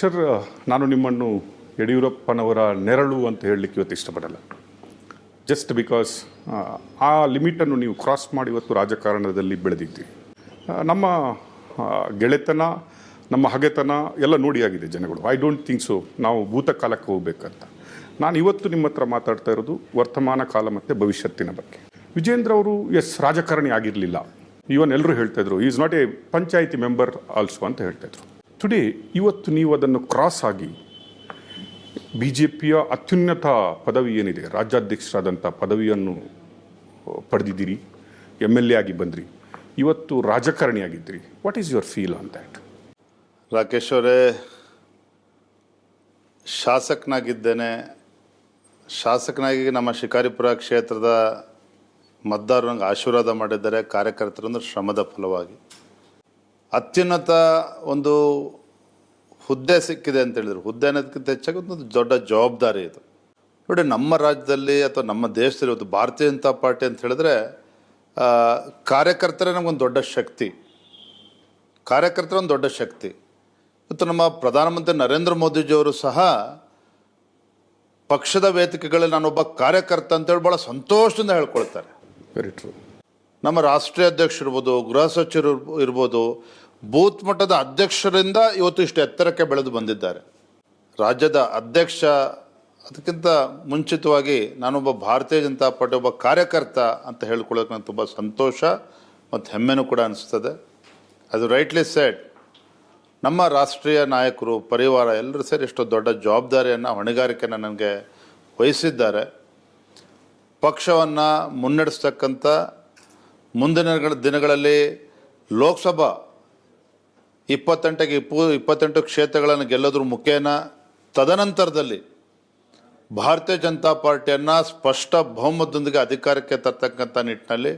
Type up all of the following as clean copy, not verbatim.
Mister ನಾನು ನಿಮ್ಮನ್ನು ಯಡಿಯೂರಪ್ಪನವರ ನೆರಳು ಅಂತ ಹೇಳಲಿಕ್ಕೆ ಇವತ್ತು ಇಷ್ಟಪಡಲ್ಲ. ಜಸ್ಟ್ ಬಿಕಾಸ್ ಆ ಲಿಮಿಟನ್ನು ನೀವು ಕ್ರಾಸ್ ಮಾಡಿ ಇವತ್ತು ರಾಜಕಾರಣದಲ್ಲಿ ಬೆಳೆದಿದ್ದೀರಿ. ನಮ್ಮ ಗೆಳೆತನ, ನಮ್ಮ ಹಗೆತನ ಎಲ್ಲ ನೋಡಿ ಆಗಿದೆ ಜನಗಳು. ಐ ಡೋಂಟ್ ಥಿಂಕ್ ಸೊ ನಾವು ಭೂತಕಾಲಕ್ಕೆ ಹೋಗ್ಬೇಕಂತ. ನಾನು ಇವತ್ತು ನಿಮ್ಮ ಹತ್ರ ಮಾತಾಡ್ತಾ ಇರೋದು ವರ್ತಮಾನ ಕಾಲ ಮತ್ತು ಭವಿಷ್ಯತ್ತಿನ ಬಗ್ಗೆ. ವಿಜೇಂದ್ರ ಅವರು ರಾಜಕಾರಣಿ ಆಗಿರಲಿಲ್ಲ. ಈವನ್ ಎಲ್ಲರೂ ಹೇಳ್ತಾಯಿದ್ರು is not A panchayat member also ಅಂತ ಹೇಳ್ತಾಯಿದ್ರು. ಟುಡೇ ಇವತ್ತು ನೀವು ಅದನ್ನು ಕ್ರಾಸ್ ಆಗಿ BJPಯ ಅತ್ಯುನ್ನತ ಪದವಿ ಏನಿದೆ, ರಾಜ್ಯಾಧ್ಯಕ್ಷರಾದಂಥ ಪದವಿಯನ್ನು ಪಡೆದಿದ್ದೀರಿ, MLA ಆಗಿ ಬಂದ್ರಿ, ಇವತ್ತು ರಾಜಕಾರಣಿ ಆಗಿದ್ದೀರಿ. What is your feel on that? Rakesh ಅವರೇ, ಶಾಸಕನಾಗಿ ನಮ್ಮ ಶಿಕಾರಿಪುರ ಕ್ಷೇತ್ರದ ಮತದಾರರಿಗೆ ಆಶೀರ್ವಾದ ಮಾಡಿದ್ದಾರೆ. ಕಾರ್ಯಕರ್ತರಂದ್ರೆ ಶ್ರಮದ ಫಲವಾಗಿ ಅತ್ಯುನ್ನತ ಒಂದು ಹುದ್ದೆ ಸಿಕ್ಕಿದೆ ಅಂತ ಹೇಳಿದ್ರು. ಹುದ್ದೆ ಅನ್ನೋದಕ್ಕಿಂತ ಹೆಚ್ಚಾಗಿ ಒಂದು ದೊಡ್ಡ ಜವಾಬ್ದಾರಿ ಇದು. ನೋಡಿ, ನಮ್ಮ ರಾಜ್ಯದಲ್ಲಿ ಅಥವಾ ನಮ್ಮ ದೇಶದಲ್ಲಿ ಇವತ್ತು ಭಾರತೀಯ ಜನತಾ ಪಾರ್ಟಿ ಅಂತ ಹೇಳಿದ್ರೆ ಕಾರ್ಯಕರ್ತರೇ ನಮಗೊಂದು ದೊಡ್ಡ ಶಕ್ತಿ. ಕಾರ್ಯಕರ್ತರೊಂದು ದೊಡ್ಡ ಶಕ್ತಿ. ಇವತ್ತು ನಮ್ಮ ಪ್ರಧಾನಮಂತ್ರಿ ನರೇಂದ್ರ ಮೋದಿಜಿಯವರು ಸಹ ಪಕ್ಷದ ವೇದಿಕೆಗಳಲ್ಲಿ ನಾನೊಬ್ಬ ಕಾರ್ಯಕರ್ತ ಅಂತೇಳಿ ಭಾಳ ಸಂತೋಷದಿಂದ ಹೇಳ್ಕೊಳ್ತಾರೆ. Very true. ನಮ್ಮ ರಾಷ್ಟ್ರೀಯ ಅಧ್ಯಕ್ಷರು ಇರ್ಬೋದು, ಗೃಹ ಸಚಿವರು ಇರ್ಬೋದು, ಬೂತ್ ಮಟ್ಟದ ಅಧ್ಯಕ್ಷರಿಂದ ಇವತ್ತು ಇಷ್ಟು ಎತ್ತರಕ್ಕೆ ಬೆಳೆದು ಬಂದಿದ್ದಾರೆ. ರಾಜ್ಯದ ಅಧ್ಯಕ್ಷ, ಅದಕ್ಕಿಂತ ಮುಂಚಿತವಾಗಿ ನಾನೊಬ್ಬ ಭಾರತೀಯ ಜನತಾ ಪಾರ್ಟಿ ಒಬ್ಬ ಕಾರ್ಯಕರ್ತ ಅಂತ ಹೇಳ್ಕೊಳ್ಳೋಕೆ ನನಗೆ ತುಂಬ ಸಂತೋಷ ಮತ್ತು ಹೆಮ್ಮೆನೂ ಕೂಡ ಅನಿಸ್ತದೆ. ಅದು ರೈಟ್ಲಿ ಸೆಡ್. ನಮ್ಮ ರಾಷ್ಟ್ರೀಯ ನಾಯಕರು, ಪರಿವಾರ ಎಲ್ಲರೂ ಸೇರಿ ಎಷ್ಟು ದೊಡ್ಡ ಜವಾಬ್ದಾರಿಯನ್ನು, ಹೊಣೆಗಾರಿಕೆಯನ್ನು ನನಗೆ ವಹಿಸಿದ್ದಾರೆ. ಪಕ್ಷವನ್ನು ಮುನ್ನಡೆಸ್ತಕ್ಕಂಥ ಮುಂದಿನ ದಿನಗಳಲ್ಲಿ ಲೋಕಸಭಾ 28 ಕ್ಷೇತ್ರಗಳನ್ನು ಗೆಲ್ಲೋದ್ರ ಮುಖೇನ ತದನಂತರದಲ್ಲಿ ಭಾರತೀಯ ಜನತಾ ಪಾರ್ಟಿಯನ್ನು ಸ್ಪಷ್ಟ ಬಹುಮತದೊಂದಿಗೆ ಅಧಿಕಾರಕ್ಕೆ ತರ್ತಕ್ಕಂಥ ನಿಟ್ಟಿನಲ್ಲಿ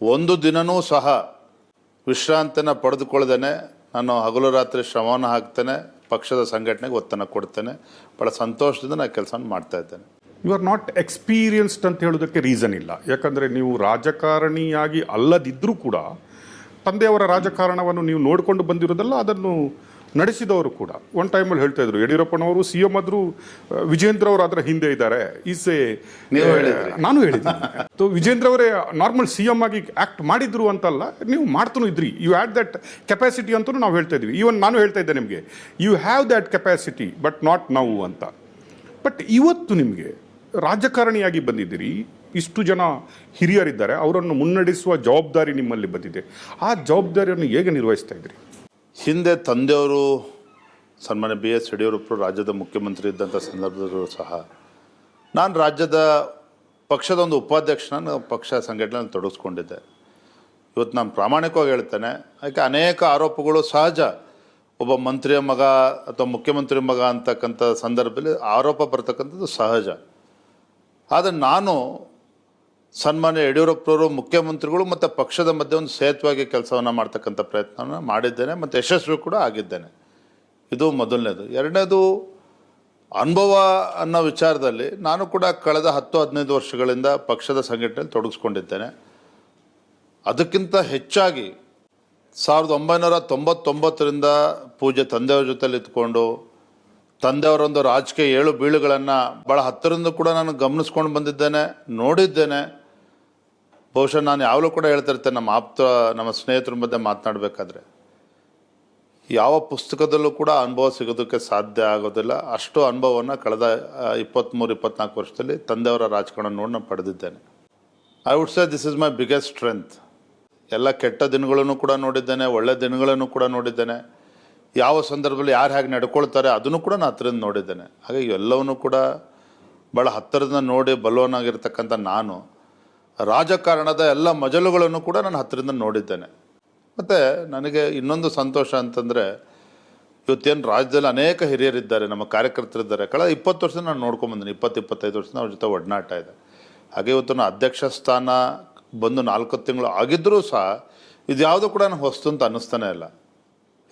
ಒಂದು ದಿನವೂ ಸಹ ವಿಶ್ರಾಂತಿಯನ್ನು ಪಡೆದುಕೊಳ್ಳದೇನೆ ನಾನು ಹಗಲು ರಾತ್ರಿ ಶ್ರಮವನ್ನು ಹಾಕ್ತೇನೆ. ಪಕ್ಷದ ಸಂಘಟನೆಗೆ ಒತ್ತನ್ನು ಕೊಡ್ತೇನೆ. ಭಾಳ ಸಂತೋಷದಿಂದ ನಾನು ಕೆಲಸ ಮಾಡ್ತಾ ಇದ್ದೇನೆ. ಯು ಆರ್ ನಾಟ್ ಎಕ್ಸ್ಪೀರಿಯನ್ಸ್ಡ್ ಅಂತ ಹೇಳೋದಕ್ಕೆ ರೀಸನ್ ಇಲ್ಲ. ಯಾಕಂದರೆ ನೀವು ರಾಜಕಾರಣಿಯಾಗಿ ಅಲ್ಲದಿದ್ದರೂ ಕೂಡ ತಂದೆಯವರ ರಾಜಕಾರಣವನ್ನು ನೀವು ನೋಡಿಕೊಂಡು ಬಂದಿರೋದಲ್ಲ, ಅದನ್ನು ನಡೆಸಿದವರು ಕೂಡ. ಒನ್ ಟೈಮಲ್ಲಿ ಹೇಳ್ತಾ ಇದ್ರು ಯಡಿಯೂರಪ್ಪನವರು CM ಆದರೂ ವಿಜೇಂದ್ರ ಅವರು ಅದರ ಹಿಂದೆ ಇದ್ದಾರೆ. ನಾನು ಹೇಳಿದ್ದೀನಿ ವಿಜೇಂದ್ರ ಅವರೇ ನಾರ್ಮಲ್ CM ಆಗಿ ಆ್ಯಕ್ಟ್ ಮಾಡಿದ್ರು ಅಂತಲ್ಲ, ನೀವು ಮಾಡ್ತೂ ಇದ್ರಿ. ಯು ಹ್ಯಾಡ್ ದಟ್ ಕೆಪಾಸಿಟಿ ಅಂತಲೂ ನಾವು ಹೇಳ್ತಾ ಇದ್ವಿ. ಈವನ್ ನಾನು ಹೇಳ್ತಾ ಇದ್ದೆ ನಿಮಗೆ, you have that capacity but not now ಅಂತ. ಬಟ್ ಇವತ್ತು ನಿಮಗೆ ರಾಜಕಾರಣಿಯಾಗಿ ಬಂದಿದ್ದೀರಿ, ಇಷ್ಟು ಜನ ಹಿರಿಯರಿದ್ದಾರೆ, ಅವರನ್ನು ಮುನ್ನಡೆಸುವ ಜವಾಬ್ದಾರಿ ನಿಮ್ಮಲ್ಲಿ ಬಂದಿದೆ. ಆ ಜವಾಬ್ದಾರಿಯನ್ನು ಹೇಗೆ ನಿರ್ವಹಿಸ್ತಾ ಇದ್ರಿ? ಹಿಂದೆ ತಂದೆಯವರು ಸನ್ಮಾನ್ಯ BS ಯಡಿಯೂರಪ್ಪರು ರಾಜ್ಯದ ಮುಖ್ಯಮಂತ್ರಿ ಇದ್ದಂಥ ಸಂದರ್ಭದಲ್ಲೂ ಸಹ ನಾನು ರಾಜ್ಯದ ಪಕ್ಷದ ಒಂದು ಉಪಾಧ್ಯಕ್ಷನ ಪಕ್ಷ ಸಂಘಟನೆಯಲ್ಲಿ ತೊಡಗಿಸ್ಕೊಂಡಿದ್ದೆ. ಇವತ್ತು ನಾನು ಪ್ರಾಮಾಣಿಕವಾಗಿ ಹೇಳ್ತೇನೆ, ಯಾಕೆ ಅನೇಕ ಆರೋಪಗಳು ಸಹಜ. ಒಬ್ಬ ಮಂತ್ರಿಯ ಮಗ ಅಥವಾ ಮುಖ್ಯಮಂತ್ರಿ ಮಗ ಅಂತಕ್ಕಂಥ ಸಂದರ್ಭದಲ್ಲಿ ಆರೋಪ ಬರ್ತಕ್ಕಂಥದ್ದು ಸಹಜ. ಆದರೆ ನಾನು ಸನ್ಮಾನ್ಯ ಯಡಿಯೂರಪ್ಪರವರು ಮುಖ್ಯಮಂತ್ರಿಗಳು ಮತ್ತು ಪಕ್ಷದ ಮಧ್ಯೆ ಒಂದು ಸೇತುವಾಗಿ ಕೆಲಸವನ್ನು ಮಾಡ್ತಕ್ಕಂಥ ಪ್ರಯತ್ನವನ್ನು ಮಾಡಿದ್ದೇನೆ ಮತ್ತು ಯಶಸ್ವಿ ಕೂಡ ಆಗಿದ್ದೇನೆ. ಇದು ಮೊದಲನೇದು. ಎರಡನೇದು, ಅನುಭವ ಅನ್ನೋ ವಿಚಾರದಲ್ಲಿ ನಾನು ಕೂಡ ಕಳೆದ 10-15 ವರ್ಷಗಳಿಂದ ಪಕ್ಷದ ಸಂಘಟನೆಯಲ್ಲಿ ತೊಡಗಿಸ್ಕೊಂಡಿದ್ದೇನೆ. ಅದಕ್ಕಿಂತ ಹೆಚ್ಚಾಗಿ 1999ರಿಂದ ಪೂಜ್ಯ ತಂದೆಯವ್ರ ಜೊತೆಲಿ ಇದ್ಕೊಂಡು ತಂದೆಯವರೊಂದು ರಾಜಕೀಯ ಏಳು ಬೀಳುಗಳನ್ನು ಭಾಳ ಹತ್ತಿರದಿಂದ ಕೂಡ ನಾನು ಗಮನಿಸ್ಕೊಂಡು ಬಂದಿದ್ದೇನೆ, ನೋಡಿದ್ದೇನೆ. ಬಹುಶಃ ನಾನು ಯಾವಾಗಲೂ ಕೂಡ ಹೇಳ್ತಾ ಇರ್ತೇನೆ, ನಮ್ಮ ಸ್ನೇಹಿತರ ಮಧ್ಯೆ ಮಾತನಾಡಬೇಕಾದ್ರೆ ಯಾವ ಪುಸ್ತಕದಲ್ಲೂ ಕೂಡ ಅನುಭವ ಸಿಗೋದಕ್ಕೆ ಸಾಧ್ಯ ಆಗೋದಿಲ್ಲ. ಅಷ್ಟು ಅನುಭವವನ್ನು ಕಳೆದ 23-24 ವರ್ಷದಲ್ಲಿ ತಂದೆಯವರ ರಾಜಕಾರಣ ನೋಡಿ ನಾನು ಪಡೆದಿದ್ದೇನೆ. I would say this is my biggest strength. ಎಲ್ಲ ಕೆಟ್ಟ ದಿನಗಳನ್ನು ಕೂಡ ನೋಡಿದ್ದೇನೆ, ಒಳ್ಳೆ ದಿನಗಳನ್ನು ಕೂಡ ನೋಡಿದ್ದೇನೆ. ಯಾವ ಸಂದರ್ಭದಲ್ಲಿ ಯಾರು ಹೇಗೆ ನಡ್ಕೊಳ್ತಾರೆ ಅದನ್ನು ಕೂಡ ನಾನು ಹತ್ತಿರದಿಂದ ನೋಡಿದ್ದೇನೆ. ಹಾಗಾಗಿ ಎಲ್ಲವನ್ನೂ ಕೂಡ ಭಾಳ ಹತ್ತಿರದಿಂದ ನೋಡಿ ಬಲವನಾಗಿರ್ತಕ್ಕಂಥ ನಾನು ರಾಜಕಾರಣದ ಎಲ್ಲ ಮಜಲುಗಳನ್ನು ಕೂಡ ನಾನು ಹತ್ತಿರದಿಂದ ನೋಡಿದ್ದೇನೆ. ಮತ್ತು ನನಗೆ ಇನ್ನೊಂದು ಸಂತೋಷ ಅಂತಂದರೆ, ಇವತ್ತೇನು ರಾಜ್ಯದಲ್ಲಿ ಅನೇಕ ಹಿರಿಯರಿದ್ದಾರೆ, ನಮ್ಮ ಕಾರ್ಯಕರ್ತರಿದ್ದಾರೆ. ಕಳೆದ 20 ವರ್ಷದಿಂದ ನಾನು ನೋಡ್ಕೊಂಬಂದಿನಿ. 20-25 ವರ್ಷದಿಂದ ಅವ್ರ ಜೊತೆ ಒಡನಾಟ ಇದೆ. ಹಾಗೆ ಇವತ್ತು ನಾನು ಅಧ್ಯಕ್ಷ ಸ್ಥಾನ ಬಂದು 4 ತಿಂಗಳು ಆಗಿದ್ದರೂ ಸಹ ಇದು ಯಾವುದೂ ಕೂಡ ನನಗೆ ಹೊಸ್ತು ಅಂತ ಅನ್ನಿಸ್ತಾನೆ ಇಲ್ಲ.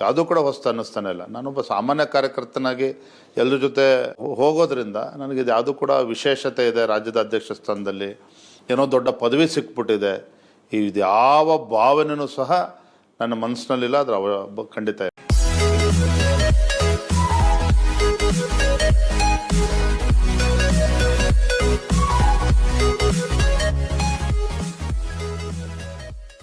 ಯಾವುದೂ ಕೂಡ ಹೊಸ್ತು ಅನ್ನಿಸ್ತಾನೆ ಇಲ್ಲ. ನಾನೊಬ್ಬ ಸಾಮಾನ್ಯ ಕಾರ್ಯಕರ್ತನಾಗಿ ಎಲ್ಲರ ಜೊತೆ ಹೋಗೋದ್ರಿಂದ ನನಗೆ ಯಾವುದೂ ಕೂಡ ವಿಶೇಷತೆ ಇದೆ. ರಾಜ್ಯದ ಅಧ್ಯಕ್ಷ ಸ್ಥಾನದಲ್ಲಿ ಏನೋ ದೊಡ್ಡ ಪದವಿ ಸಿಕ್ಬಿಟ್ಟಿದೆ, ಇದು ಯಾವ ಭಾವನೆಯೂ ಸಹ ನನ್ನ ಮನಸ್ಸಿನಲ್ಲಿಲ್ಲ. ಅದರ ಖಂಡಿತ